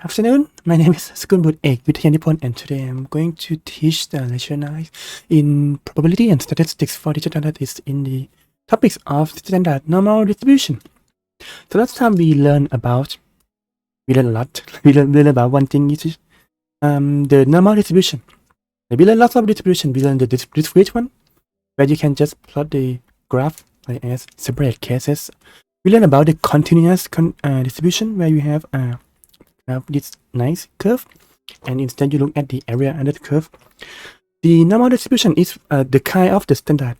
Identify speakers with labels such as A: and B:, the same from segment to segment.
A: Afternoon, my name is Skunbut Ek Vittayanipon, and today I'm going to teach the lesson 9 in probability and statistics for digital that is in the topics of standard normal distribution. So last time we learned a lot. We learned about one thing, which is the normal distribution. We learned lots of distribution. We learned the discrete one, where you can just plot the graph like as separate cases. We learned about the continuous distribution, where you have this nice curve, and instead you look at the area under the curve. The normal distribution is the kind of the standard,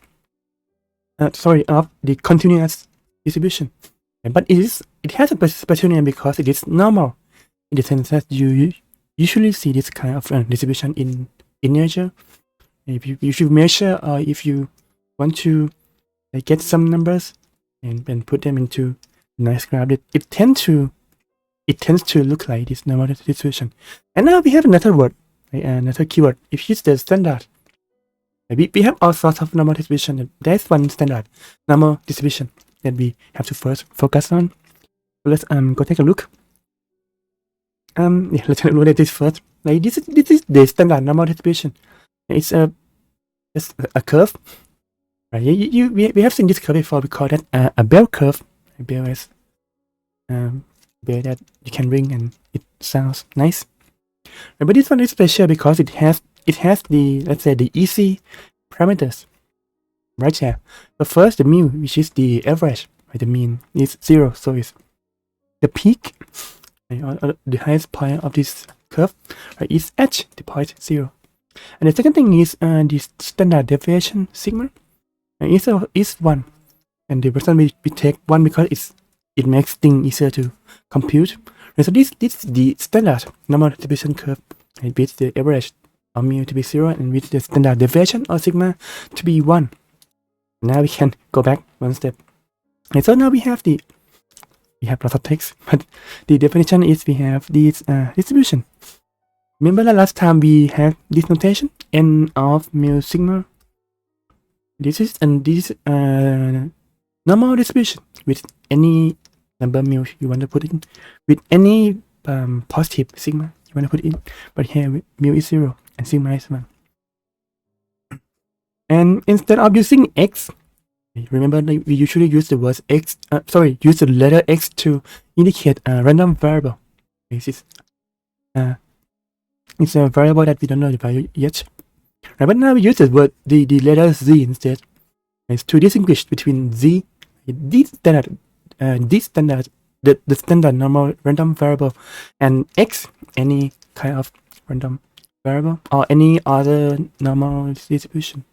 A: of the continuous distribution, but it has a special name because it is normal in the sense that you usually see this kind of distribution in nature. If you measure, or if you want to get some numbers and put them into a nice graph, it tends to look like this normal distribution. And now we have another word, another keyword. If it's the standard, we have all sorts of normal distribution. There's one standard normal distribution that we have to first focus on. So let's go take a look. Let's look at this first. Like this is the standard normal distribution. It's just a curve. Right? We have seen this curve before. We call that a bell curve. A bell is bell that you can ring and it sounds nice. But this one is special because it has the, let's say, the easy parameters right here. So first the mu, which is the average, right? The mean is 0, so it's the peak, right? The highest point of this curve, right, is h, the point 0. And the second thing is the standard deviation sigma is 1, and the reason we take 1 because it makes things easier to compute. And so this is the standard normal distribution curve, with the average of mu to be 0 and with the standard deviation or sigma to be 1. Now we can go back one step. And so now we have lots of text, but the definition is we have this distribution. Remember that last time we had this notation, n of mu sigma. This is normal distribution with any number mu you want to put in, with any positive sigma you want to put in, but here mu is 0 and sigma is 1. And instead of using x, remember that we usually use the word x, use the letter x to indicate a random variable. This is it's a variable that we don't know the value yet. Right, but now we use the word the letter z instead. It's to distinguish between z, the standard normal random variable, and x, any kind of random variable or any other normal distribution.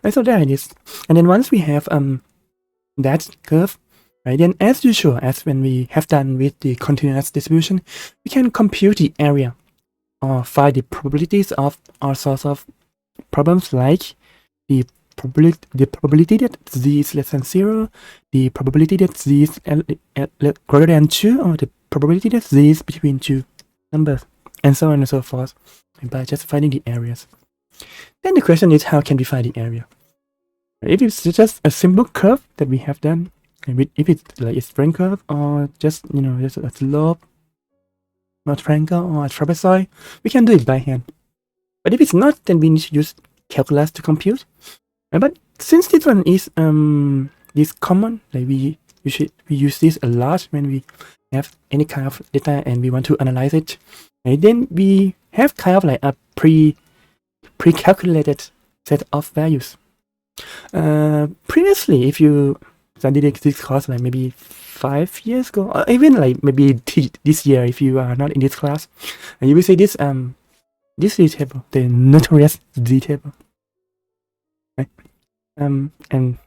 A: Right, so there it is. And then once we have that curve, right, then as usual, as when we have done with the continuous distribution, we can compute the area or find the probabilities of all sorts of problems, like the probability that z is less than 0, the probability that z is greater than 2, or the probability that z is between two numbers, and so on and so forth, by just finding the areas. Then the question is, how can we find the area? If it's just a simple curve that we have done, if it's like a straight curve, or just just a slope, or a triangle, or a trapezoid, we can do it by hand. But if it's not, then we need to use calculus to compute. But since this one is this common, like we use this a lot when we have any kind of data and we want to analyze it, right? Then we have kind of like a pre-calculated set of values. Previously, if you studied this course like maybe 5 years ago, or even like maybe this year, if you are not in this class, and you will see this Z table, the notorious Z table. Right? And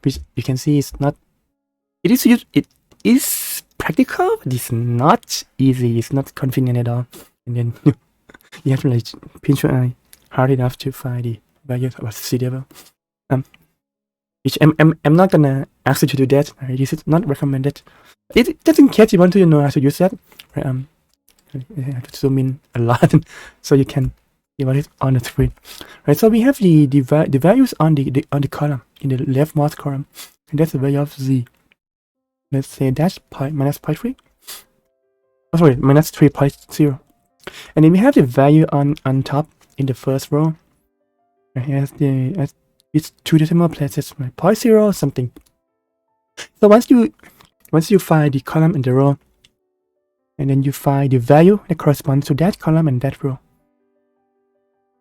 A: which you can see is not. It is practical, but it's not easy. It's not convenient at all. And then you have to like pinch your eye hard enough to find the values of Z table. Which I'm not gonna ask you to do that. Right? This is not recommended. Just in case you want to know how to use that. Right? I have to zoom in a lot so you can see what is on the screen. Right, so we have the values on the column, in the leftmost column, and that's the value of z. Let's say dash pi minus pi 3. oh sorry, minus 3.0. And then we have the value on top in the first row. And here's the it's 2 decimal places, like 0.0 something. So once you find the column and the row, and then you find the value that corresponds to that column and that row,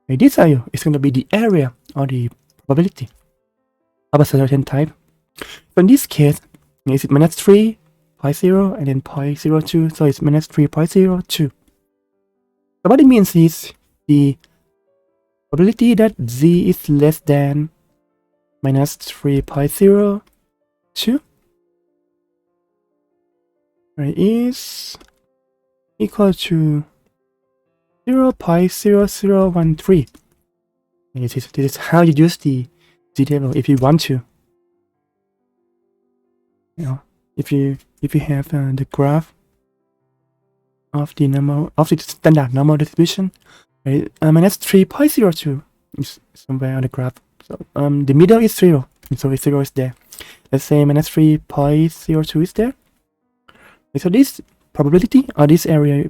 A: and this value is going to be the area or the probability of a certain type. So in this case, it's minus 3.0 and then 0.02, so it's minus 3.02. So what it means is the probability that z is less than minus 3.02 is equal to 0.0013. This is how you use the z table if you want to. You know, if you have the graph of the standard normal distribution, right? Minus 3.02 is somewhere on the graph. So the middle is 0, and so 0 is there. Let's say minus 3.02 is there. So this probability or this area,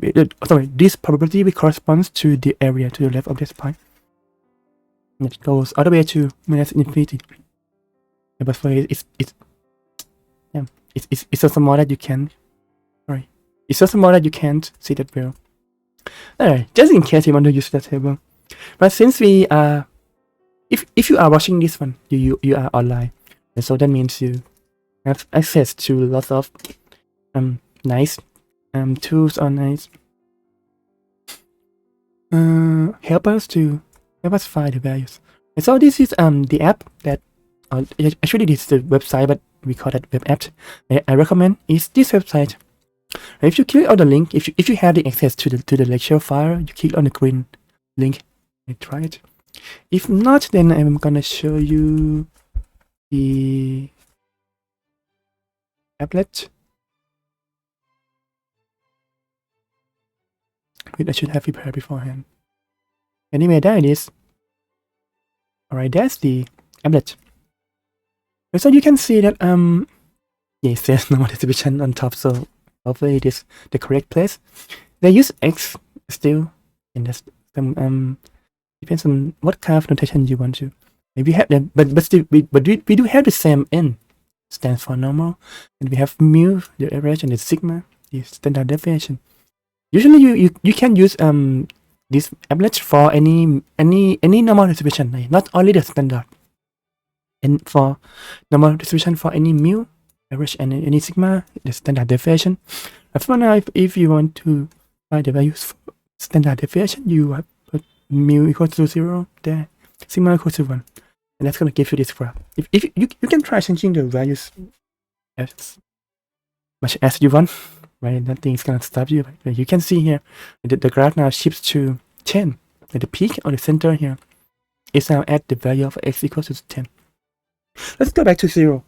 A: this probability corresponds to the area to the left of this point. And it goes all the way to minus infinity. But for it's so small that you can. Sorry, it's so small that you can't see that well. Alright, just in case you want to use that table. But since we are, if you are watching this one, you are online, and so that means you have access to lots of nice tools or nice help us find the values. And so this is the app that actually this is the website, but we call that web app. I recommend is this website. If you click on the link, if you have the access to the lecture file, you click on the green link and try it. If not, then I'm gonna show you the Applet. Wait, I should have prepared beforehand. Anyway, there it is. Alright, that's the Applet. So you can see that yes, there's no distribution on top, so hopefully it is the correct place. They use X still, and that's some depends on what kind of notation you want to. Maybe have them, but we do have the same N, stands for normal, and we have mu, the average, and the sigma, the standard deviation. Usually you can use this Applet for any normal distribution, like not only the standard. And for normal distribution for any mu, average, and any sigma, the standard deviation. For now, if you want to find the values for standard deviation, you have put mu equals to 0 there, sigma equals to 1, and that's going to give you this graph. If you can try changing the values as much as you want, right? Nothing is going to stop you. But you can see here the graph now shifts to 10. At the peak or the center here is now at the value of x equals to 10. Let's go back to 0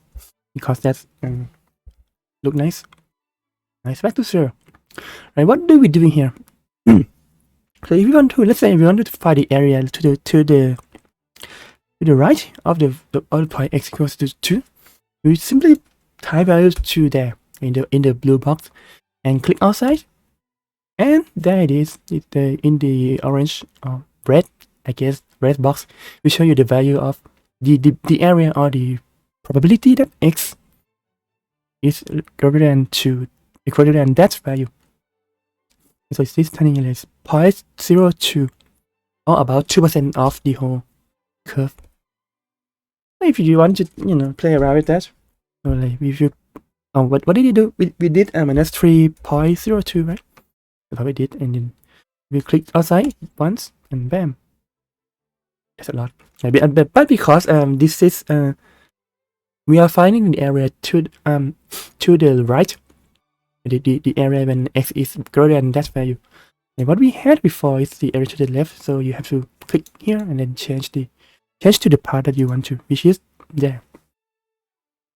A: because that's look nice. Nice, back to 0. Right, what are we doing here? So if you want to, let's say if you want to find the area to the right of the point x equals to 2, you simply type values to there in the blue box and click outside, and there it is. It's in the orange or red, I guess, red box. We show you the value of the area or the probability that x is greater than 2, equal to that value. So it's this turning is 0.02 or about 2% of the whole curve. If you want to play around with that, so like if you what did you do? We did minus 3.02, right? That's what we did, and then we clicked outside once and bam. That's a lot. But because this is we are finding the area to the right, the area when x is greater than that value. And what we had before is the area to the left, so you have to click here and then change to the part that you want to, which is there.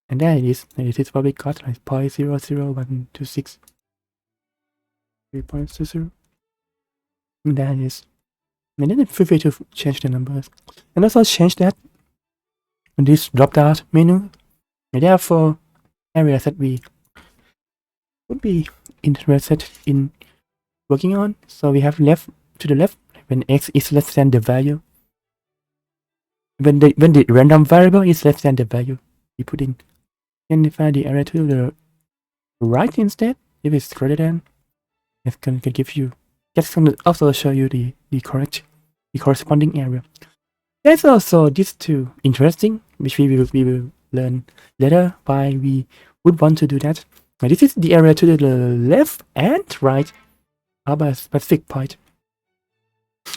A: And there it is. And it is what we got, like 0.00126. 3.20. And there it is. And then feel free to change the numbers. And also change that in this drop-down menu. And therefore, areas that we would be interested in working on. So we have left to the left when x is less than the value. When the random variable is less than the value we put in. And define the area to the right instead. If it's greater than, it can give you. That's going to also show you the corresponding area. There's also these two interesting, which we will learn later why we would want to do that. Now this is the area to the left and right of a specific point.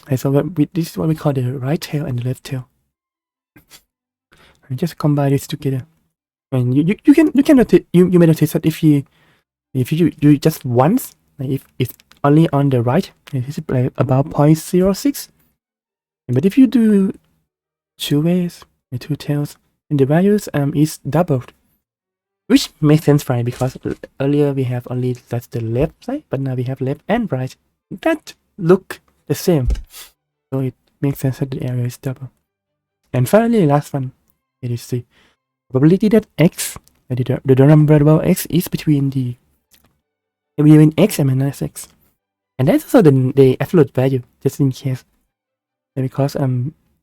A: Okay, so this is what we call the right tail and the left tail. And just combine this together. And you can notice, you may notice that if you do just once, like if it's only on the right, it is about 0.06. But if you do two ways, two tails, and the values is doubled, which makes sense, right? Because earlier we have only that's the left side, but now we have left and right that look the same, so it makes sense that the area is double. And finally, last one, it is the probability that x, the random variable x, is between x and minus x, and that's also the absolute value, just in case, because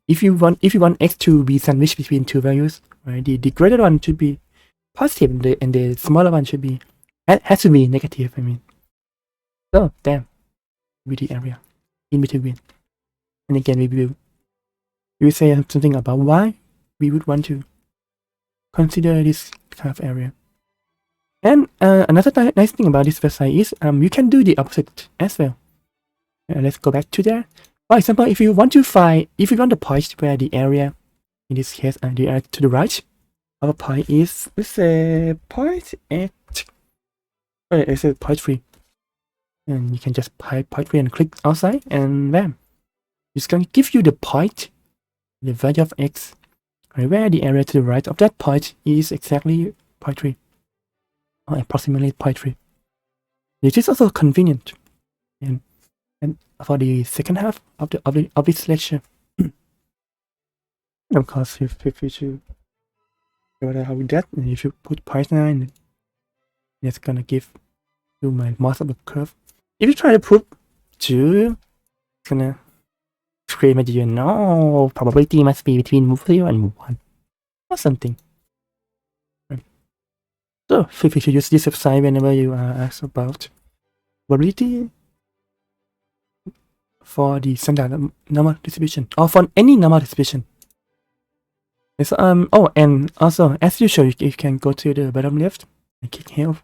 A: if you want x to be sandwiched between two values, right? The greater one should be positive, and the smaller one should be has to be negative. I mean, so damn, with the area in between. And again, we will say something about why we would want to consider this kind of area. And another nice thing about this website is you can do the opposite as well. Let's go back to there. For example, if you want to the point where the area, in this case, the area to the right of a point is, let's say, 0.8. Let's say 0.3. And you can just 0.3 and click outside, and bam, it's going to give you the point, the value of x, where the area to the right of that point is exactly 0.3, or approximately 0.3. This is also convenient, and for the second half of this lecture, of course, if you should go how we that, and if you put 0.9, it's gonna give you my most of the curve. If you try to prove 2, it's gonna scream at you, no, probability must be between 0 and 1, or something. Right. So, feel free to use this website whenever you are asked about probability for the standard normal distribution, or for any normal distribution. So, oh, and also, as usual, you can go to the bottom left and click help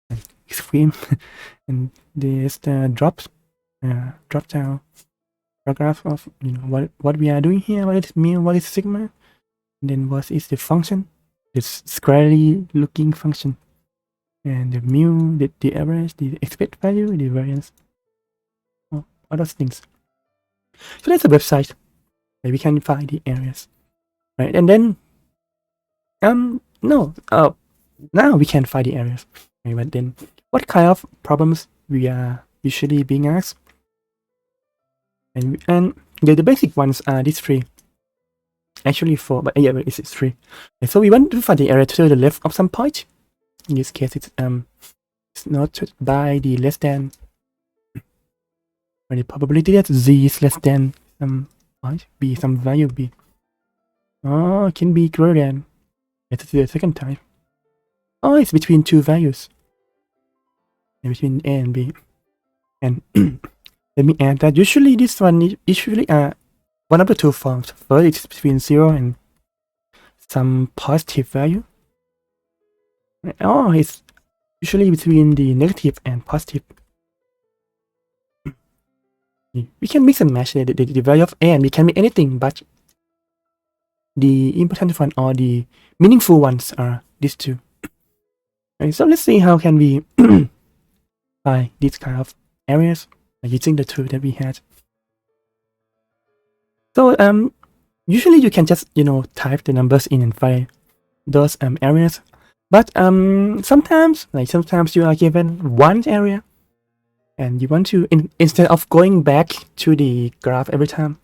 A: and scream, and there's the drop down paragraph of what we are doing here, what is mu, what is sigma, and then what is the function, this squarely looking function, and the mu, the average, the expected value, the variance, all those things. So that's a website where we can find the areas, right? And then now we can find the areas, right? But then what kind of problems we are usually being asked? And the basic ones are these three. Actually 4, but yeah, it's 3. And so we want to find the area to the left of some point. In this case, it's noted by the less than, or the probability that z is less than some point b, some value b. Oh, it can be greater than. Let's do the second type. Oh, it's between two values, between a and b. And let me add that usually this one is usually one of the two forms. First, it's between 0 and some positive value. Oh, it's usually between the negative and positive. We can mix and match the value of a and b can be anything, but the important one or the meaningful ones are these two. Okay, so let's see how can we find these kind of areas using the tool that we had. So usually you can just type the numbers in and find those areas, but sometimes you are given one area and you want to instead of going back to the graph every time,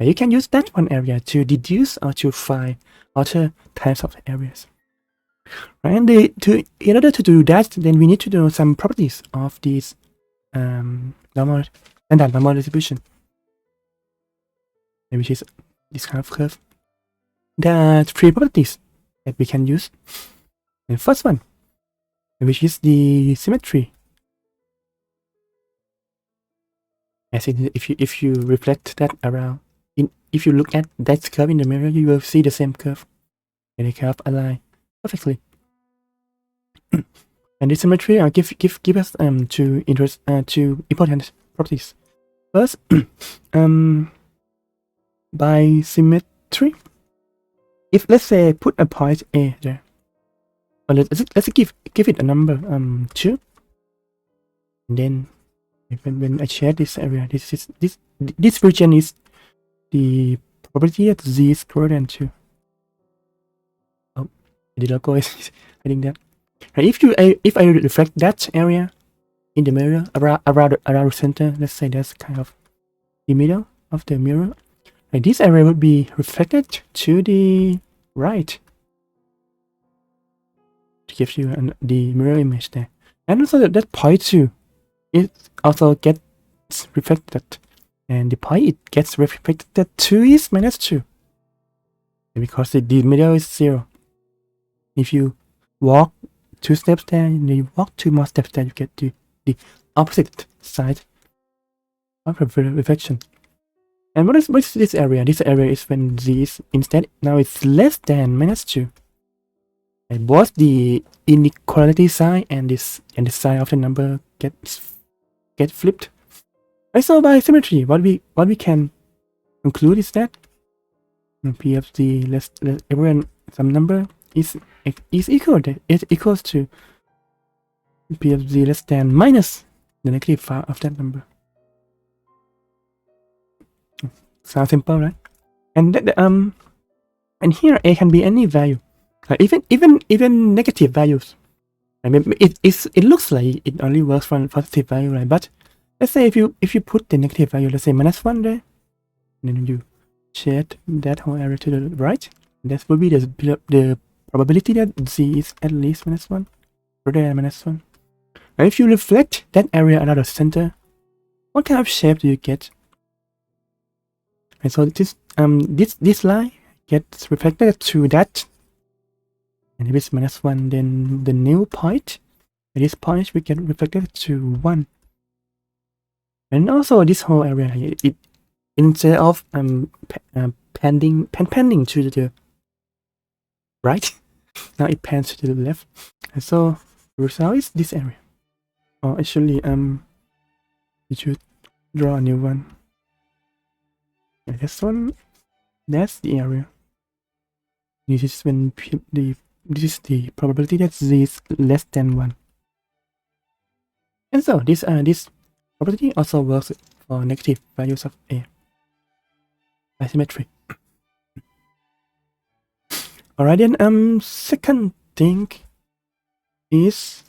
A: you can use that one area to deduce or to find other types of areas. Right? And in order to do that, then we need to know some properties of these standard normal distribution, which is this kind of curve. There are three properties that we can use. The first one, which is the symmetry. As in, if you reflect that around, if you look at that curve in the mirror, you will see the same curve, and the curve align perfectly. And this symmetry give us two important properties. First, by symmetry, if let's say put a point A there, or let's give it a number 2, and then when I share this area, this region is the probability that z is greater than 2. Oh, the logo is hiding that. And if I reflect that area in the mirror around the center, let's say that's kind of the middle of the mirror, and this area would be reflected to the right to give you the mirror image there. And also that point 2, it also gets reflected, and the point it gets reflected to is -2, because the middle is 0. If you walk 2 steps there, and you walk 2 more steps there, you get to the opposite side of the reflection. And what is this area? This area is when z is instead now it's less than -2. And both the inequality sign and the sign of the number get flipped. Right, so by symmetry, what we can conclude is that p of z less everyone some number is equals to p of z less than minus the negative part of that number. Sounds simple, right? And and here a can be any value, even negative values. I mean, it looks like it only works for positive value, right? But let's say if you put the negative value, let's say -1 there, and then you shade that whole area to the right, that will be the probability that z is at least -1, greater than -1. And if you reflect that area around the center, what kind of shape do you get? And so this line gets reflected to that, and if it's -1, then the new point at this point we get reflected to 1. And also this whole area, it instead of panning to the right, now it pans to the left, and so the result is this area. Or actually, we should draw a new one. This one, that's the area. This is when this is the probability that z is less than 1. And so this property also works for negative values of a by symmetry. Alright, then second thing is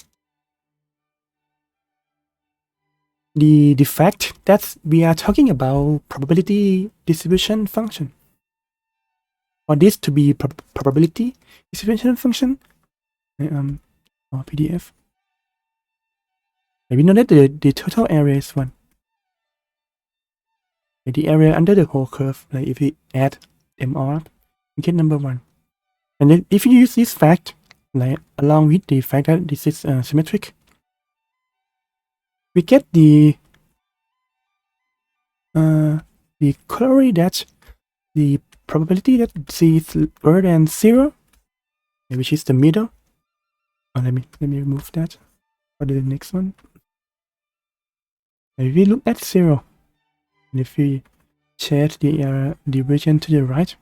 A: the fact that we are talking about probability distribution function. For this to be probability distribution function, or PDF, we know that the total area is 1. The area under the whole curve, like if we add them all up, we get number 1. And then if you use this fact, like along with the fact that this is symmetric, we get the corollary that the probability that z is greater than 0, which is the middle. Oh, let me remove that for the next one. If we look at 0, and if we change the region to the right,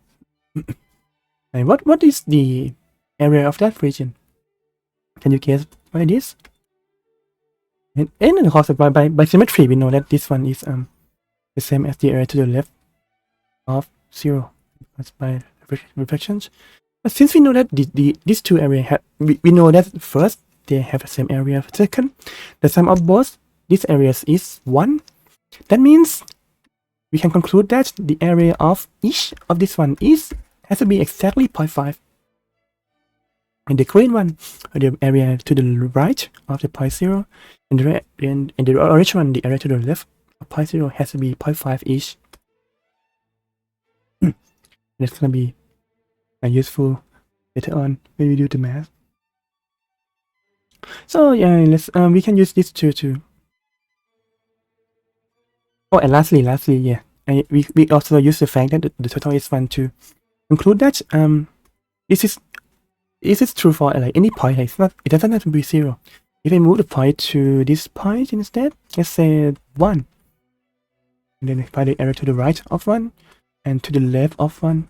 A: and what is the area of that region? Can you guess what it is? And of course, by symmetry, we know that this one is the same as the area to the left of 0. That's by reflections. But since we know that these two areas we know that first they have the same area. Second, the sum of both these areas is 1. That means we can conclude that the area of each of this one has to be exactly 0.5. and the green one, the area to the right of the point 0, and the orange one, the area to the left of point 0 has to be 0.5 each. That's gonna be useful later on when we do the math. So yeah, let's we can use this to. Oh, and lastly, yeah, we also use the fact that the total is 1 to include that this is true for like any point. Like it doesn't have to be 0. If I move the point to this point instead, let's say 1, and then apply the area to the right of 1 and to the left of 1,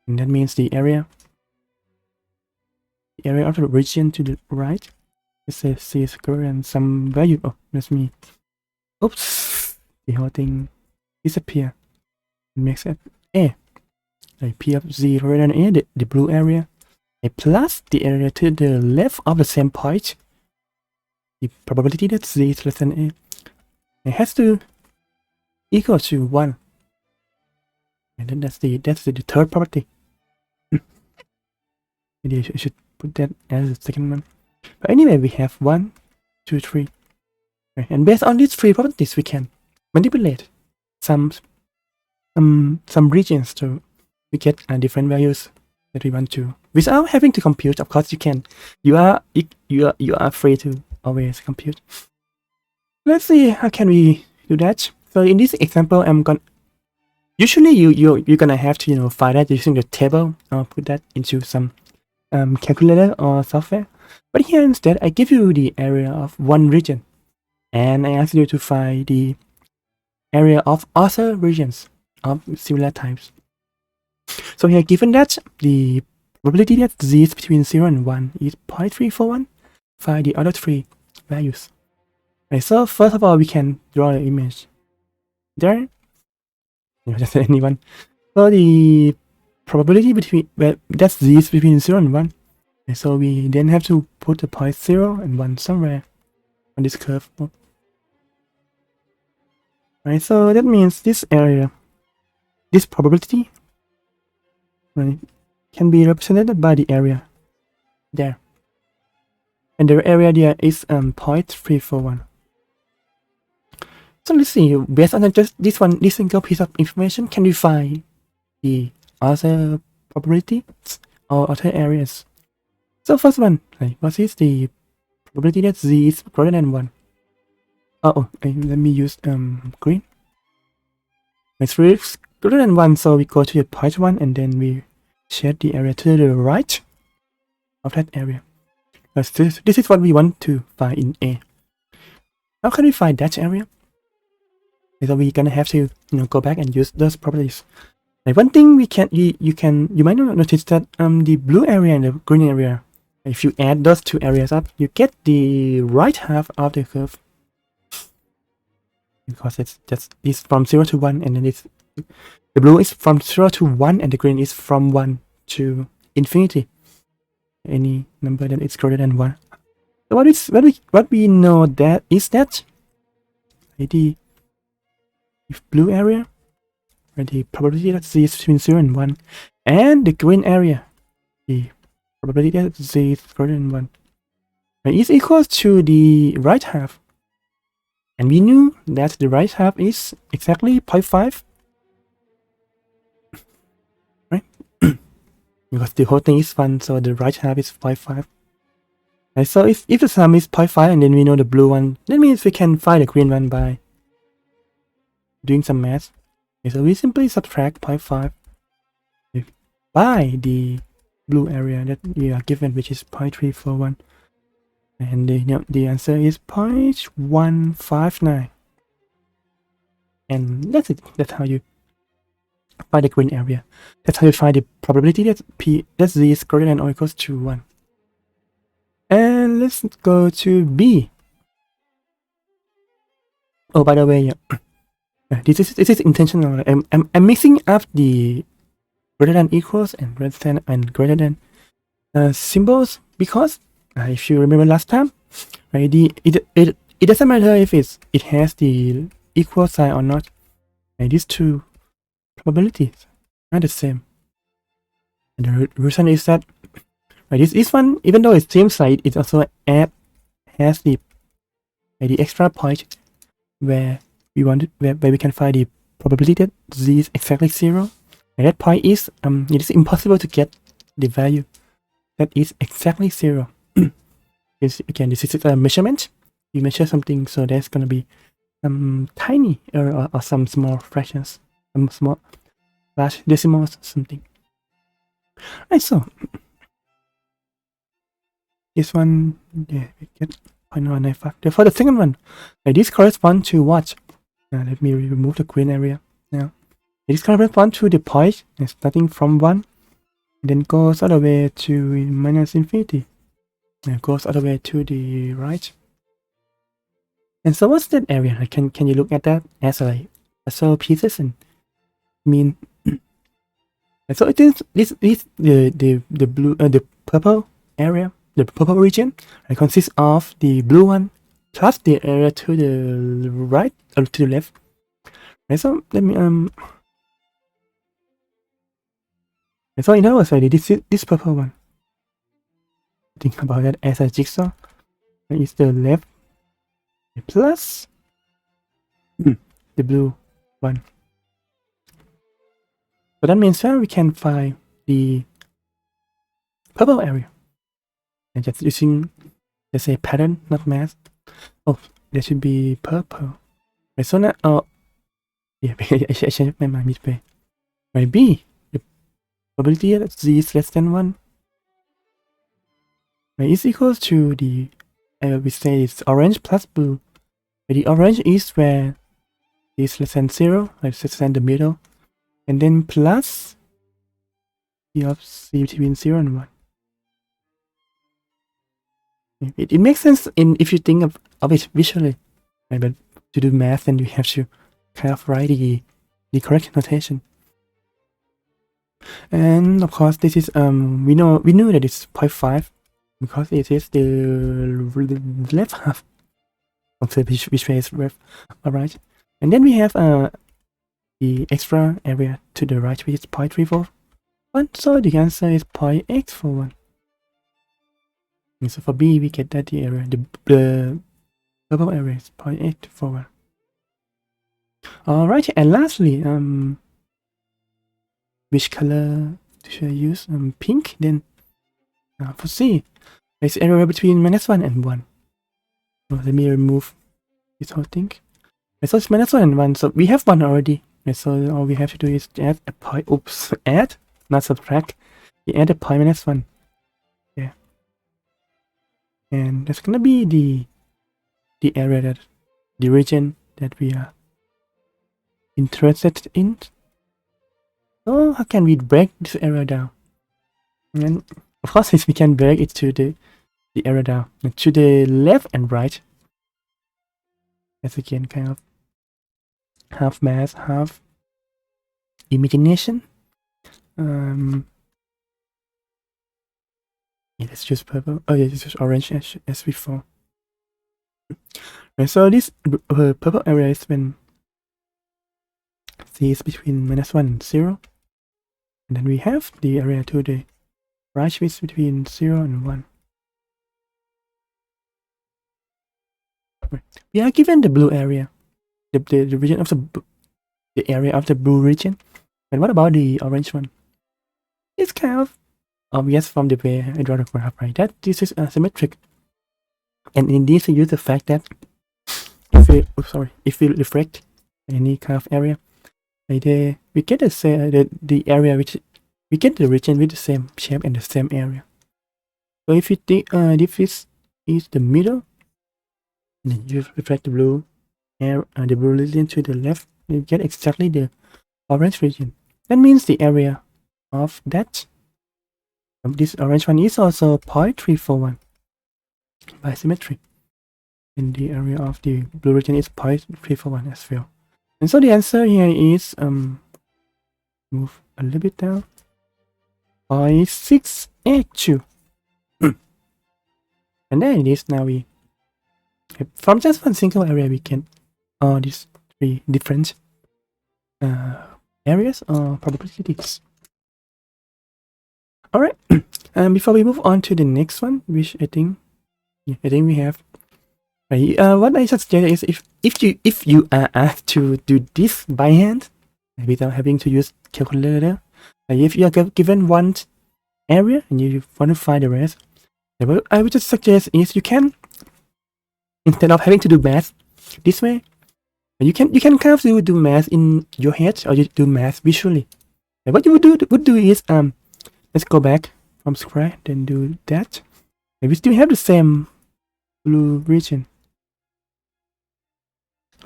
A: and that means the area of the region to the right, let's say c is greater than some value. Oh, that's me. Oops, the whole thing disappear. It makes it a like p of z greater than a, the blue area, a plus the area to the left of the same point. The probability that z is less than a, it has to equal to 1, and then that's the third property. Maybe I should put that as the second one. But anyway, we have 1, 2, 3, okay. And based on these 3 properties, we can manipulate some regions to we get different values that we want to, without having to compute. Of course, you can. You are free to always compute. Let's see how can we do that. So in this example, I'm gonna usually you're gonna have to find that using the table or put that into some calculator or software. But here instead, I give you the area of one region, and I ask you to find the area of other regions of similar types. So here, given that the probability that z is between 0 and 1 is 0.341, find the other 3 values. Okay, so first of all, we can draw the image there. Just anyone. So the probability between that z is between 0 and 1. Okay, so we then have to put the point 0 and 1 somewhere on this curve. Right, so that means this area, this probability, right, can be represented by the area there, and the area there is 0.341. So let's see, based on just this single piece of information, can we find the other probabilities or other areas? So first one, like, what is the probability that z is greater than 1? Let me use green. It's greater than 1, so we go to the point 1 and then we shade the area to the right of that area. This is what we want to find in A. How can we find that area? So we're gonna have to go back and use those properties. Like one thing you might not notice that the blue area and the green area, if you add those 2 areas up, you get the right half of the curve, because it's from 0 to 1, and then the blue is from 0 to 1 and the green is from 1 to infinity, any number that is greater than 1. So what we know that is that the blue area, the probability that z is between 0 and 1, and the green area, the probability that z is greater than 1, is equal to the right half. And we knew that the right half is exactly 0.5, right? Because the whole thing is 1, so the right half is 0.5. And so if the sum is 0.5 and then we know the blue one, that means we can find the green one by doing some math. Okay, so we simply subtract 0.5 by the blue area that we are given, which is 0.341. And the answer is 0.159. And that's it. That's how you find the green area. That's how you find the probability that z is greater than or equals to 1. And let's go to B. Oh, by the way, this is intentional. I'm mixing up the greater than equals and greater than symbols, because if you remember last time, right, it doesn't matter if it has the equal sign or not. Right, these 2 probabilities are the same. And the reason is that Right, this one, even though it seems like it also has the extra point where we want where we can find the probability that z is exactly 0. And that point is it is impossible to get the value that is exactly 0. Again, this is a measurement. You measure something, so there's gonna be some tiny or some small fractions, some small large decimals, something. Right, so this one, yeah, we get 0.195. Therefore, the second one, this corresponds to what? Let me remove the green area now. This corresponds to the point starting from 1, and then goes all the way to minus infinity. And goes all the way to the right. And so what's that area? Can you look at that as like puzzle pieces and mean? And so it is the blue the purple area, the purple region. It consists of the blue one plus the area to the right or to the left. And so let me and so in other words, this purple one. Think about that as a jigsaw. It's the left plus the blue one. So that means that we can find the purple area. And just using, let's say, pattern, not math. Oh, there should be purple. Right, so now, yeah, I changed my mind midway. Maybe the probability that z is less than 1 is equal to the, we say it's orange plus blue. Where the orange is where it's less than 0, like less than the middle. And then plus the of z between 0 and 1. It makes sense if you think of it visually, right? But to do math, then you have to kind of write the correct notation. And of course, this is we knew that it's 0.5 because it is the left half of the which way is left, alright. And then we have the extra area to the right, which is 0.341. So the answer is 0.841. And so for B, we get that the area, the purple area is 0.841. Alright, and lastly, which color should I use? Pink. Then for C, there's area between -1 and 1. So let me remove this whole thing. So it's -1 and 1. So we have 1 already. So all we have to do is add a point. Oops, add, not subtract. We add a point -1. Yeah. And that's gonna be the area that the region that we are interested in. So how can we break this area down? And of course, we can break it to the area down to the left and right. That's again kind of half math, half imagination. Yeah, let's choose purple. Oh yeah, let's choose orange as before. And so this purple area is when z is between -1 and 0. And then we have the area to the right, which is between 0 and 1. We are given the blue area, the region of the area of the blue region. And what about the orange one? It's kind of obvious from the way I draw the graph, right? That this is asymmetric. And in this, we use the fact that if we reflect any kind of area, we get the area which we get the region with the same shape and the same area. So if you think if this is the middle, and then you reflect the blue region to the left, you get exactly the orange region. That means the area of that this orange one is also 0.341 by symmetry. And the area of the blue region is 0.341 as well. And so the answer here is move a little bit down, 0.682. And then it is now from just one single area we can these 3 different areas or probabilities. Alright, Before we move on to the next one, which I think we have. What I suggest is if you are asked to do this by hand without having to use calculator, if you are given one area and you want to find the rest, what I would just suggest is you can, instead of having to do math this way, you can kind of do math in your head, or you do math visually. And what you would do is let's go back from scratch, then do that. And we still have the same blue region,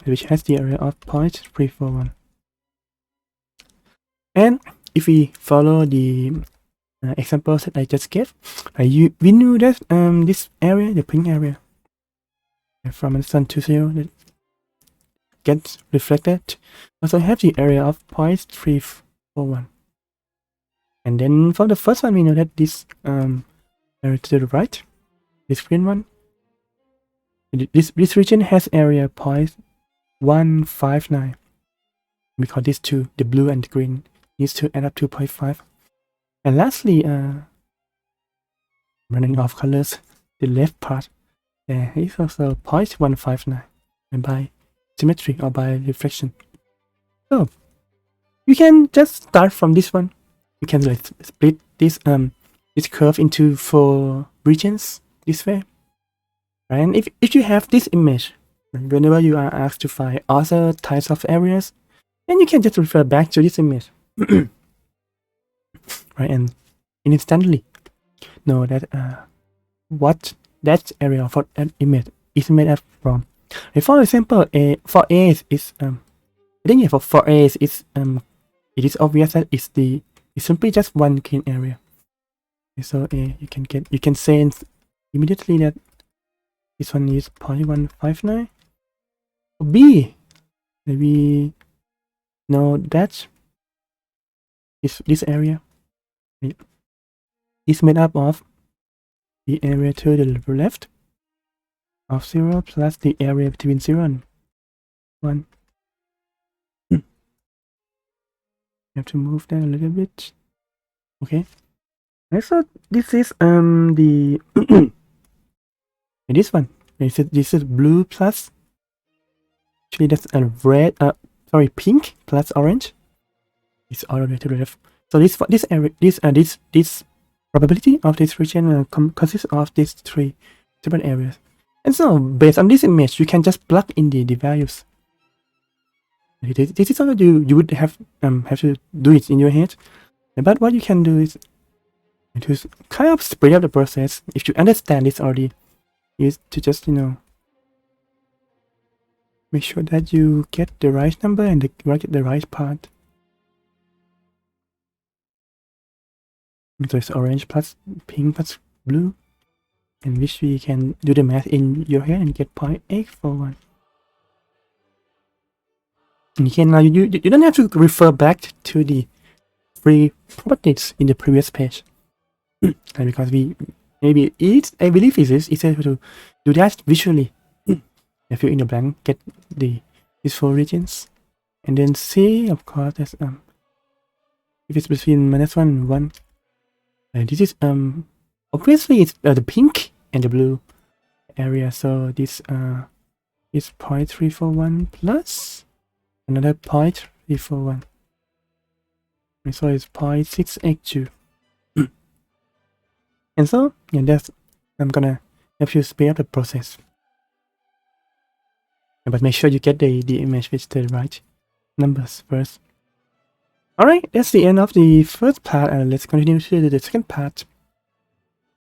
A: which has the area of 0.341. And if we follow the examples that I just gave, we knew that this area, the pink area, from the sun to 0, that gets reflected, also have the area of 0.341. And then for the first one, we know that this area to the right, this green one, this region has area 0.159. Because these two, the blue and the green, needs to add up to 0.5. And lastly, running off colors, the left part there is also 0.159, and by symmetry or by reflection. So you can just start from this one. You can like split this curve into 4 regions this way. Right? And if you have this image, whenever you are asked to find other types of areas, then you can just refer back to this image. Right, and instantly know that what that area for an image is made up from. For example, for A is I think for A is it is obvious that it's simply just one green area. So A, you can say immediately that this one is 0.159. For B, maybe know that this area is made up of the area to the left of 0 plus the area between 0 and 1. You have to move that a little bit. Okay. And so this is the this one. This is blue plus, actually that's a red, pink plus orange. It's all the way to the left. So this area, this probability of this region consists of these 3 different areas. And so based on this image, you can just plug in the values. This is how you would have to do it in your head. But what you can do is to kind of speed up the process. If you understand this already, is to just make sure that you get the right number and get the right part. So it's orange plus pink plus blue, in which we can do the math in your head and get 0.841. And again, now you don't have to refer back to the 3 properties in the previous page. And because I believe it is easier to do that visually. If you in the blank, get these 4 regions, and then C, of course, that's if it's between -1 and 1. This is obviously it's the pink and the blue area, so this is 0.341 plus another 0.341, and so it's 0.682. And so that's I'm gonna help you speed up the process, but make sure you get the image with the right numbers first. Alright, that's the end of the first part, and let's continue to the second part.